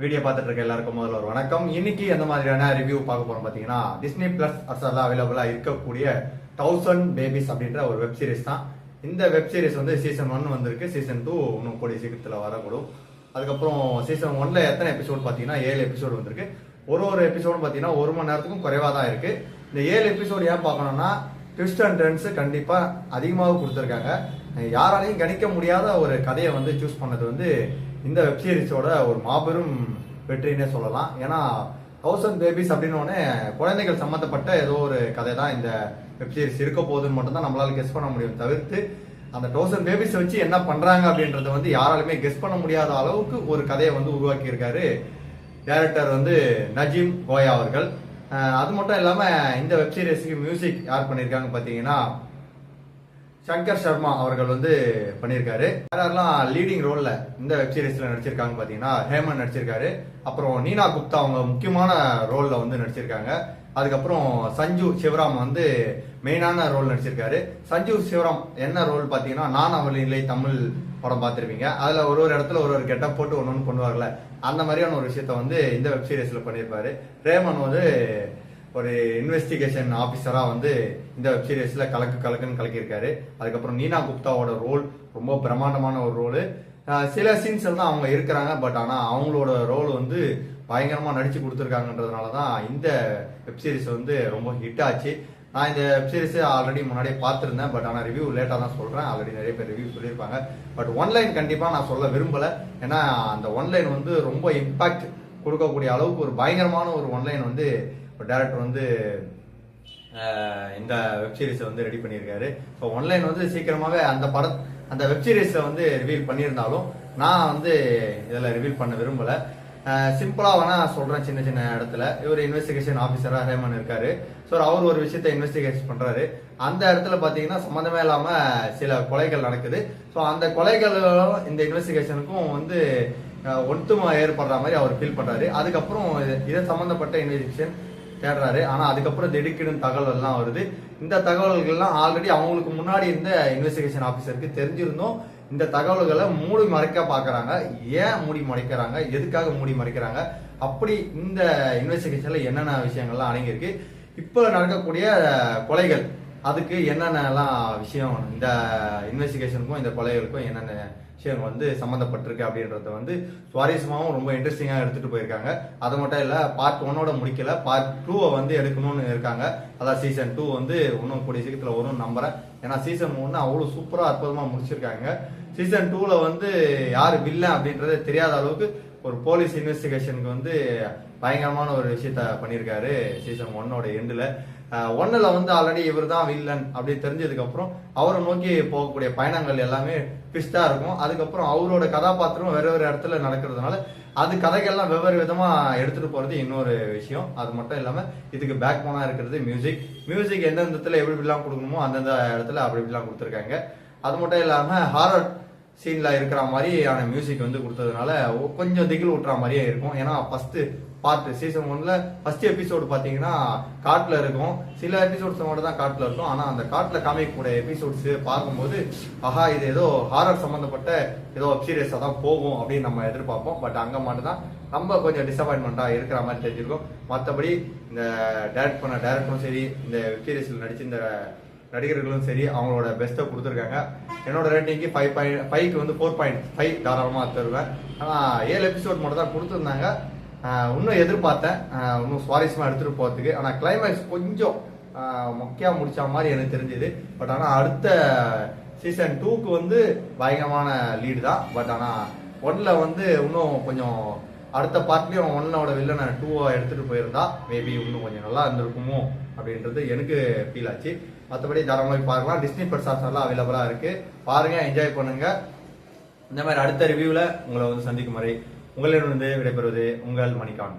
Video பார்த்துட்டு இருக்க எல்லாருக்கும் முதல்ல ஒரு வணக்கம். இன்னைக்கு எந்த மாதிரியான ரிவ்யூ பார்க்க போறோம் பாத்தீங்கன்னா, டிஸ்னி பிளஸ் ஹாட்ஸ்டார்ல அவைலபிளா இருக்கக்கூடிய 1000 பேபிஸ் அப்படின்ற ஒரு வெப் சீரிஸ் தான். இந்த வெப் சீரிஸ் வந்து சீசன் 1 வந்திருக்கு, சீசன் 2 இன்னும் கூடிய சீக்கிரத்தில் வரக்கூடும். அதுக்கப்புறம் சீசன் 1ல எத்தனை எபிசோடு பார்த்தீங்கன்னா 7 எபிசோடு வந்திருக்கு. ஒரு எபிசோடு பார்த்தீங்கன்னா 1 மணி நேரத்துக்கும் குறைவாக தான் இருக்கு. இந்த 7 எபிசோடு ஏன் பார்க்கணும்னா, ட்விஸ்ட் அண்ட் டர்ன்ஸ் கண்டிப்பா அதிகமாக கொடுத்துருக்காங்க. யாராலையும் கணிக்க முடியாத ஒரு கதையை வந்து சூஸ் பண்ணது வந்து இந்த வெப் சீரிஸோட ஒரு மாபெரும் வெற்றினே சொல்லலாம். ஏன்னா 1000 பேபிஸ் அப்படின்னு குழந்தைகள் சம்பந்தப்பட்ட ஏதோ ஒரு கதை தான் இந்த வெப் சீரிஸ் இருக்க போகுதுன்னு மட்டும் தான் நம்மளால கெஸ் பண்ண முடியும். தவிர்த்து அந்த 1000 பேபிஸ் வச்சு என்ன பண்றாங்க அப்படின்றத வந்து யாராலுமே கெஸ் பண்ண முடியாத அளவுக்கு ஒரு கதையை வந்து உருவாக்கி இருக்காரு டைரக்டர் வந்து நஜீம் கோயா அவர்கள். அது மட்டும் இல்லாம இந்த வெப் சீரிஸ்க்கு மியூசிக் யார் பண்ணிருக்காங்க பாத்தீங்கன்னா சங்கர் சர்மா அவர்கள் வந்து பண்ணியிருக்காரு. யாரெல்லாம் லீடிங் ரோல்ல இந்த வெப் சீரிஸ்ல நடிச்சிருக்காங்க பாத்தீங்கன்னா, ஹேமன் நடிச்சிருக்காரு. அப்புறம் நீனா குப்தா அவங்க முக்கியமான ரோல்ல வந்து நடிச்சிருக்காங்க. அதுக்கப்புறம் சஞ்சு சிவராம் வந்து மெயினான ரோல் நடிச்சிருக்காரு. சஞ்சு சிவராம் என்ன ரோல் பாத்தீங்கன்னா, நான் அவள் இல்லை தமிழ் படம் பார்த்திருப்பீங்க. அதுல ஒரு இடத்துல ஒரு கெட்டப் போட்டு ஒன்னு பண்ணுவார்ல, அந்த மாதிரியான ஒரு விஷயத்த வந்து இந்த வெப் சீரிஸ்ல பண்ணியிருப்பாரு. ரேமன் வந்து ஒரு இன்வெஸ்டிகேஷன் ஆபீசரா வந்து இந்த வெப் சீரிஸ்ல கலக்குன்னு கலக்கியிருக்காரு. அதுக்கப்புறம் நீனா குப்தாவோட ரோல் ரொம்ப பிரம்மாண்டமான ஒரு ரோல். சில சீன்ஸ் எல்லாம் அவங்க இருக்கிறாங்க, பட் ஆனா அவங்களோட ரோல் வந்து பயங்கரமா நடிச்சு கொடுத்துருக்காங்கன்றதுனாலதான் இந்த வெப் சீரிஸ் வந்து ரொம்ப ஹிட் ஆச்சு. நான் இந்த வெப் சீரிஸ் ஆல்ரெடி முன்னாடியே பார்த்துருந்தேன், பட் ஆனால் ரிவ்யூ லேட்டாக தான் சொல்கிறேன். ஆல்ரெடி நிறைய பேர் ரிவ்யூ சொல்லியிருப்பாங்க. பட் ஒன்லைன் கண்டிப்பாக நான் சொல்ல விரும்பலை. ஏன்னா அந்த ஒன்லைன் வந்து ரொம்ப இம்பாக்ட் கொடுக்கக்கூடிய அளவுக்கு ஒரு பயங்கரமான ஒரு ஒன்லைன் வந்து டைரக்டர் வந்து இந்த வெப் சீரிஸை வந்து ரெடி பண்ணியிருக்காரு. ஸோ ஒன்லைன் வந்து சீக்கிரமாகவே அந்த வெப் சீரிஸை வந்து ரிவீல் பண்ணியிருந்தாலும் நான் வந்து இதில் ரிவீல் பண்ண விரும்பலை. சிம்பிளா வேணா சொல்றேன். சின்ன இடத்துல இவர் இன்வெஸ்டிகேஷன் ஆபீசரா ரேமன் இருக்காரு. ஸோ அவர் ஒரு விஷயத்த இன்வெஸ்டிகேஷன் பண்றாரு. அந்த இடத்துல பாத்தீங்கன்னா சம்மந்தமே இல்லாம சில கொலைகள் நடக்குது. ஸோ அந்த கொலைகளும் இந்த இன்வெஸ்டிகேஷனுக்கும் வந்து ஒத்துமை ஏற்படுற மாதிரி அவர் ஃபீல் பண்றாரு. அதுக்கப்புறம் இதை சம்பந்தப்பட்ட இன்வெஸ்டிகேஷன் தேடுறாரு. ஆனா அதுக்கப்புறம் திடுக்கிடும் தகவல் எல்லாம் வருது. இந்த தகவல்கள்லாம் ஆல்ரெடி அவங்களுக்கு முன்னாடி இருந்த இன்வெஸ்டிகேஷன் ஆபீசருக்கு தெரிஞ்சிருந்தோம். இந்த தகவல்களை மூடி மறைக்க பாக்குறாங்க. ஏன் மூடி மறைக்கிறாங்க, எதுக்காக மூடி மறைக்கிறாங்க, அப்படி இந்த இன்வெஸ்டிகேஷன்ல என்னென்ன விஷயங்கள்லாம் அடங்கியிருக்கு, இப்ப நடக்கக்கூடிய கொலைகள் அதுக்கு என்னென்னலாம் விஷயம், இந்த இன்வெஸ்டிகேஷனுக்கும் இந்த கொலைகளுக்கும் என்னென்ன விஷயம் வந்து சம்மந்தப்பட்டிருக்கு அப்படின்றத வந்து சுவாரஸ்யமாகவும் ரொம்ப இன்ட்ரெஸ்டிங்காக எடுத்துட்டு போயிருக்காங்க. அது மட்டும் இல்லை, பார்ட் 1 முடிக்கல, பார்ட் 2 வந்து எடுக்கணும்னு இருக்காங்க. அதான் சீசன் 2 வந்து இன்னும் கூடிய சீக்கிரத்தில் வரும்னு நம்புறேன். ஏன்னா சீசன் 1 அவ்வளோ சூப்பராக அற்புதமாக முடிச்சிருக்காங்க. சீசன் 2ல வந்து யார் வில்லன் அப்படின்றது தெரியாத அளவுக்கு ஒரு போலீஸ் இன்வெஸ்டிகேஷனுக்கு வந்து பயங்கரமான ஒரு விஷயத்த பண்ணியிருக்காரு சீசன் 1ஓட எண்டில். 1ல வந்து ஆல்ரெடி இவர் தான் வில்லன் அப்படி தெரிஞ்சதுக்கு அப்புறம் அவரை நோக்கி போகக்கூடிய பயணங்கள் எல்லாமே ட்விஸ்டா இருக்கும். அதுக்கப்புறம் அவரோட கதாபாத்திரம் வேற இடத்துல நடக்கிறதுனால அது கதைகள்லாம் வெவ்வேறு விதமா எடுத்துட்டு போறது இன்னொரு விஷயம். அது மட்டும் இல்லாம இதுக்கு பேக் போனா இருக்கிறது மியூசிக் எந்தெந்த இடத்துல எப்படிலாம் கொடுக்கணுமோ அந்தந்த இடத்துல அப்படிலாம் கொடுத்துருக்காங்க. அது மட்டும் இல்லாம ஹாரர் சீன்ல இருக்கிற மாதிரியான மியூசிக் வந்து கொடுத்ததுனால கொஞ்சம் திகில் ஊட்டுற மாதிரியே இருக்கும். ஏன்னா ஃபர்ஸ்ட் பார்ட் சீசன் 1ல ஃபர்ஸ்ட் எபிசோடு பாத்தீங்கன்னா காட்டுல இருக்கும். சில எபிசோட்ஸ் மட்டும் தான் காட்டுல இருக்கும். ஆனா அந்த காட்டுல காமிக்கக்கூடிய எபிசோட்ஸ் பார்க்கும்போது ஆஹா இது ஏதோ ஹாரர் சம்பந்தப்பட்ட ஏதோ வெப் சீரிஸா தான் போகும் அப்படின்னு நம்ம எதிர்பார்ப்போம். பட் அங்க மட்டும் தான் நம்ம கொஞ்சம் டிசப்பாயின்மெண்டா இருக்கிற மாதிரி தெரிஞ்சிருக்கும். மற்றபடி இந்த டைரக்ட் பண்ண டைரக்டரும் சரி, இந்த வெப் சீரிஸ்ல நடிச்சு இந்த நடிகர்களும் சரி அவங்களோட பெஸ்ட்டை கொடுத்துருக்காங்க. என்னோட ரேட்டிங்க்கு 5க்கு வந்து 4.5 தாராளமாக தருவேன். ஆனால் 7 எபிசோட் மட்டும் தான் கொடுத்துருந்தாங்க. இன்னும் எதிர்பார்த்தேன் இன்னும் சுவாரஸ்யமாக எடுத்துகிட்டு போகிறதுக்கு. ஆனால் கிளைமேக்ஸ் கொஞ்சம் மொக்கையாக முடிச்ச மாதிரி எனக்கு தெரிஞ்சுது. பட் ஆனால் அடுத்த சீசன் 2க்கு வந்து பயங்கரமான லீடு தான். பட் ஆனால் 1ல வந்து இன்னும் கொஞ்சம் அடுத்த பார்ட்லயும் 1ஓட வில்லனை 2 எடுத்துட்டு போயிருந்தா மேபி இன்னும் கொஞ்சம் நல்லா இருந்திருக்குமோ அப்படின்றது எனக்கு ஃபீல் ஆச்சு. மற்றபடி தாராளமாக பார்க்கலாம். டிஸ்னி பிளஸ் ஹாட்ஸ்டார்ல அவைலபிளா இருக்கு. பாருங்க, என்ஜாய் பண்ணுங்க. இந்த மாதிரி அடுத்த ரிவ்யூல உங்களை வந்து சந்திக்கும் வரை உங்களிடம் விடைபெறுவது உங்கள் மணிகான்.